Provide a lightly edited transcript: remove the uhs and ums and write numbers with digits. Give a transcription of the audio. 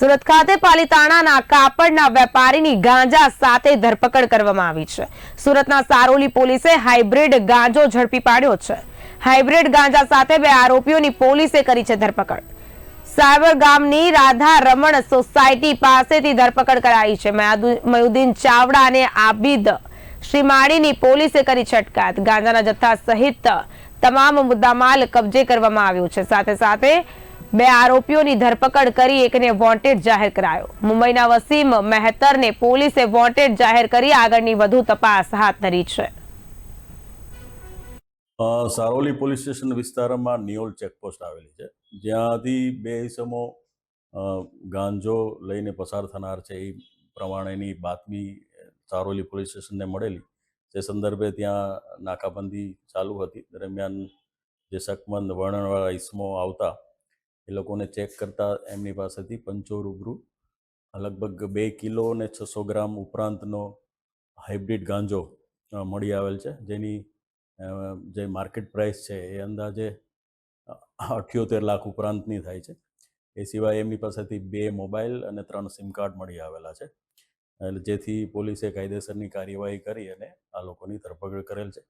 સુરત ખાતે પાલિતાણાના કાપડના વેપારીની ગાંજા સાથે ધરપકડ કરવામાં આવી છે। સુરતના સારોલી પોલીસે હાઇબ્રિડ ગાંજો ઝડપી પાડ્યો છે। હાઇબ્રિડ ગાંજા સાથે બે આરોપીઓની પોલીસે કરી છે ધરપકડ। સાયબર ગામની રાધા રમણ સોસાયટી પાસેથી ધરપકડ કરાઈ છે। મયુદ્દીન ચાવડા અને આબિદ શ્રીમાળીની પોલીસે કરી છે અટકાયત। ગાંજાના જથ્થા સહિત તમામ મુદ્દામાલ કબજે કરવામાં આવ્યો છે। સાથે સાથે બે આરોપીઓની ધરપકડ કરી એકને વોન્ટેડ જાહેર કરાયો। મુંબઈના વસીમ મહેતરને પોલીસે વોન્ટેડ જાહેર કરી આગળની વધુ તપાસ હાથ ધરી છે। સારોલી પોલીસ સ્ટેશન વિસ્તારમાં નિયોલ ચેકપોસ્ટ આવેલી છે, જ્યાંથી બે ઇસમો ગાંજો લઈને પસાર થનાર છે એ પ્રમાણેની બાતમી સારોલી પોલીસ સ્ટેશનને મળેલી। જે સંદર્ભે ત્યાં નાકાબંધી ચાલુ હતી। દરમિયાન જે શકમંદ વર્ણનવાળા ઇસમો આવતા એ લોકોને ચેક કરતા એમની પાસેથી પંચો રૂબરૂ લગભગ 2 કિલો અને 600 ગ્રામ ઉપરાંતનો હાઇબ્રિડ ગાંજો મળી આવેલ છે, જેની જે માર્કેટ પ્રાઇસ છે એ અંદાજે 78 લાખ ઉપરાંતની થાય છે। એ સિવાય એમની પાસેથી 2 મોબાઈલ અને 3 સિમ કાર્ડ મળી આવેલા છે, જેથી પોલીસે કાયદેસરની કાર્યવાહી કરી અને આ લોકોની ધરપકડ કરેલ છે।